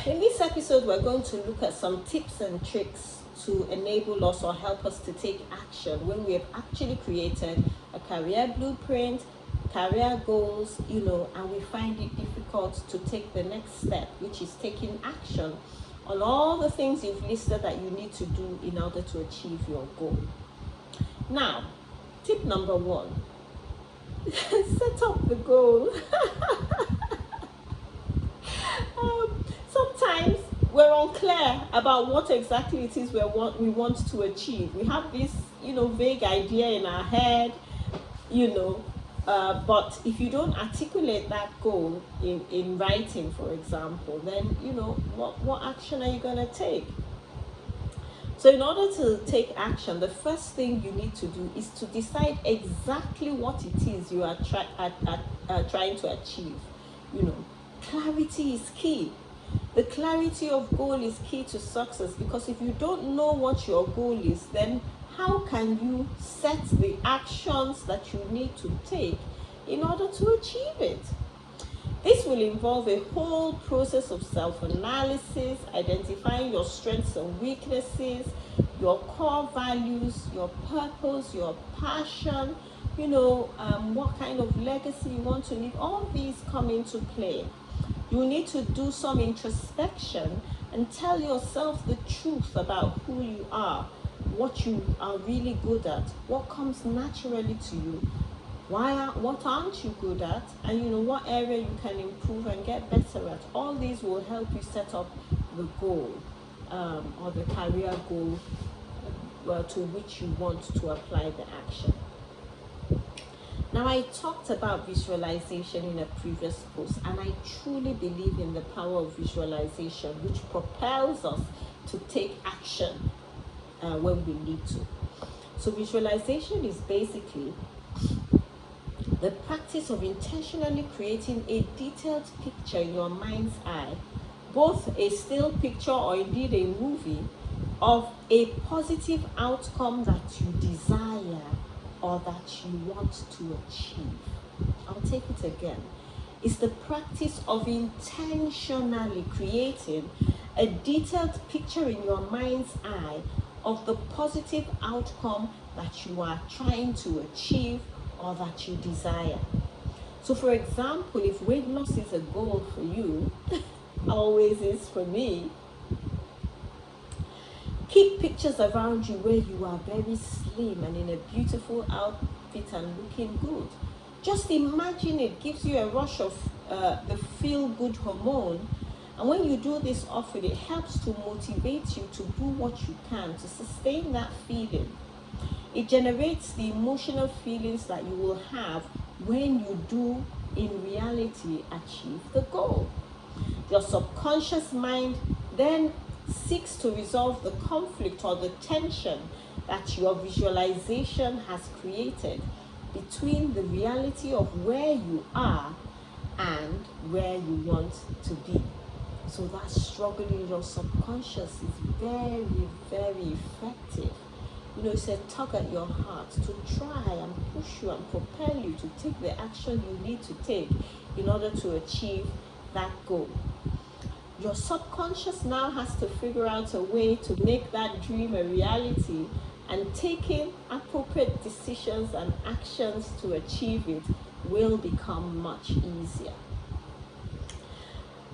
In this episode, we're going to look at some tips and tricks to enable us or help us to take action when we have actually created a career blueprint, career goals, and we find it difficult to take the next step, which is taking action on all the things you've listed that you need to do in order to achieve your goal. Now, tip number 1, set up the goal. Sometimes we're unclear about what exactly it is we want to achieve. We have this, vague idea in our head, but if you don't articulate that goal in writing, for example, then, what action are you going to take? So in order to take action, the first thing you need to do is to decide exactly what it is you are trying to achieve. Clarity is key. The clarity of goal is key to success, because if you don't know what your goal is, then how can you set the actions that you need to take in order to achieve it? This will involve a whole process of self-analysis, identifying your strengths and weaknesses, your core values, your purpose, your passion, what kind of legacy you want to leave. All these come into play. You need to do some introspection and tell yourself the truth about who you are, what you are really good at, what comes naturally to you, what aren't you good at, and what area you can improve and get better at. All these will help you set up the goal or the career goal to which you want to apply the action. Now, I talked about visualization in a previous post, and I truly believe in the power of visualization, which propels us to take action when we need to. So visualization is basically the practice of intentionally creating a detailed picture in your mind's eye, both a still picture or indeed a movie, of a positive outcome that you desire or that you want to achieve. I'll take it again. It's the practice of intentionally creating a detailed picture in your mind's eye of the positive outcome that you are trying to achieve or that you desire. So for example, if weight loss is a goal for you, always is for me, keep pictures around you where you are very slim and in a beautiful outfit and looking good. Just imagine it gives you a rush of the feel-good hormone. And when you do this often, it helps to motivate you to do what you can to sustain that feeling. It generates the emotional feelings that you will have when you do, in reality, achieve the goal. Your subconscious mind then seeks to resolve the conflict or the tension that your visualization has created between the reality of where you are and where you want to be. So that struggle in your subconscious is very, very effective. It's a tug at your heart to try and push you and propel you to take the action you need to take in order to achieve that goal. Your subconscious now has to figure out a way to make that dream a reality, and taking appropriate decisions and actions to achieve it will become much easier.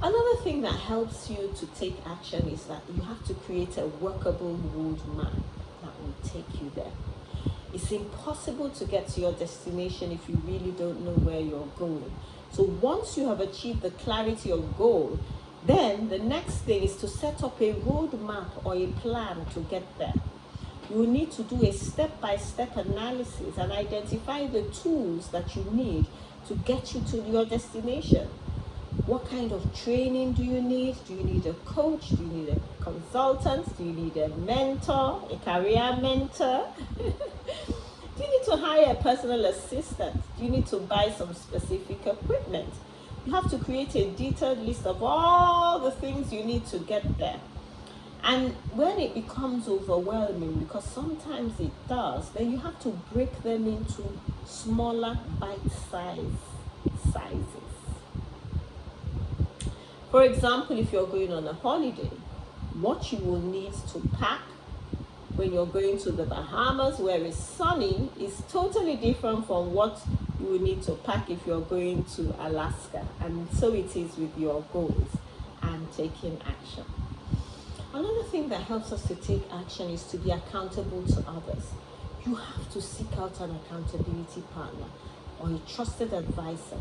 Another thing that helps you to take action is that you have to create a workable roadmap that will take you there. It's impossible to get to your destination if you really don't know where you're going. So once you have achieved the clarity of goal, then the next thing is to set up a roadmap or a plan to get there. You will need to do a step-by-step analysis and identify the tools that you need to get you to your destination. What kind of training do you need? Do you need a coach? Do you need a consultant? Do you need a mentor, a career mentor? Do you need to hire a personal assistant? Do you need to buy some specific equipment? You have to create a detailed list of all the things you need to get there. And when it becomes overwhelming, because sometimes it does, then you have to break them into smaller bite-sized sizes. For example, if you're going on a holiday, what you will need to pack when you're going to the Bahamas where it's sunny is totally different from what you will need to pack if you're going to Alaska. And so it is with your goals and taking action. Another thing that helps us to take action is to be accountable to others. You have to seek out an accountability partner or a trusted advisor.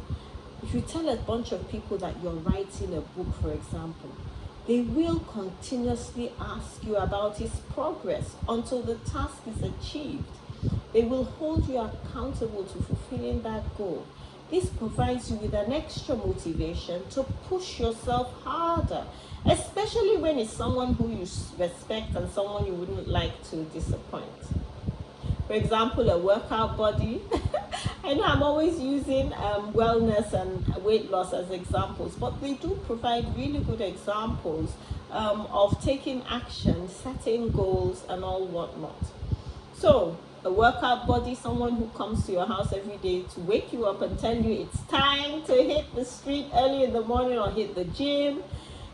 If you tell a bunch of people that you're writing a book, for example, they will continuously ask you about its progress until the task is achieved. They will hold you accountable to fulfilling that goal. This provides you with an extra motivation to push yourself harder, especially when it's someone who you respect and someone you wouldn't like to disappoint. For example, a workout buddy. I know I'm always using wellness and weight loss as examples, but they do provide really good examples of taking action, setting goals, and all whatnot. So, a workout buddy, someone who comes to your house every day to wake you up and tell you it's time to hit the street early in the morning or hit the gym,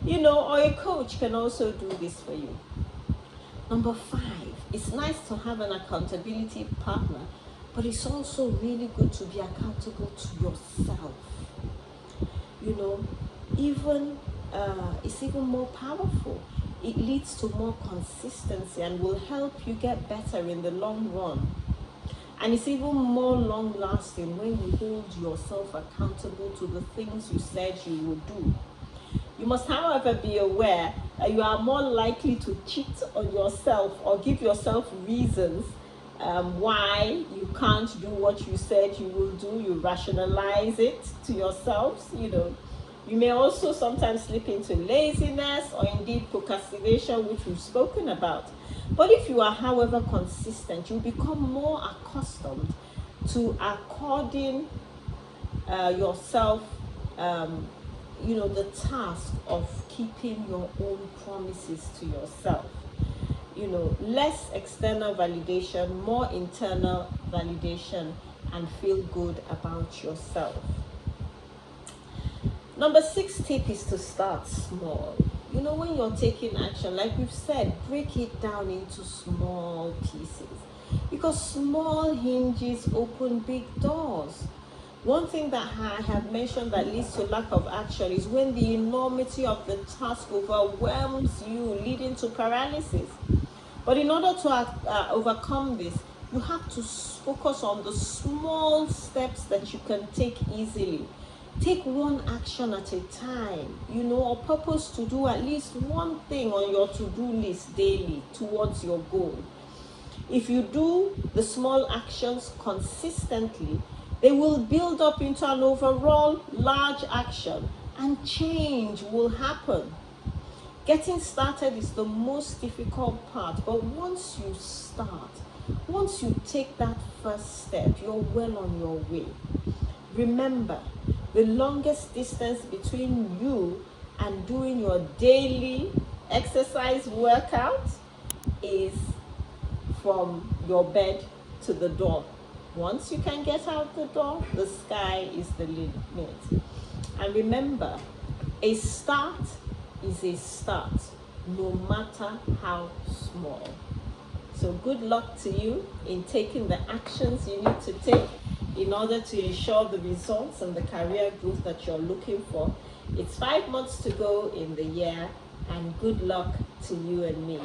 or a coach can also do this for you. Number 5, it's nice to have an accountability partner, but it's also really good to be accountable to yourself. It's even more powerful. It leads to more consistency and will help you get better in the long run. And it's even more long-lasting when you hold yourself accountable to the things you said you would do. You must, however, be aware that you are more likely to cheat on yourself or give yourself reasons why you can't do what you said you will do. You rationalize it to yourselves, You may also sometimes slip into laziness or indeed procrastination, which we've spoken about. But if you are, however, consistent, you'll become more accustomed to according yourself, the task of keeping your own promises to yourself. Less external validation, more internal validation, and feel good about yourself. Number 6 tip is to start small. When you're taking action, like we've said, break it down into small pieces, because small hinges open big doors. One thing that I have mentioned that leads to lack of action is when the enormity of the task overwhelms you, leading to paralysis. But in order to overcome this, you have to focus on the small steps that you can take easily. Take one action at a time, or purpose to do at least one thing on your to-do list daily towards your goal. If you do the small actions consistently, they will build up into an overall large action, and change will happen. Getting started is the most difficult part, but once you start, once you take that first step, you're well on your way. Remember, the longest distance between you and doing your daily exercise workout is from your bed to the door. Once you can get out the door, the sky is the limit. And remember, a start is a start, no matter how small. So good luck to you in taking the actions you need to take in order to ensure the results and the career growth that you're looking for. It's 5 months to go in the year, and good luck to you and me.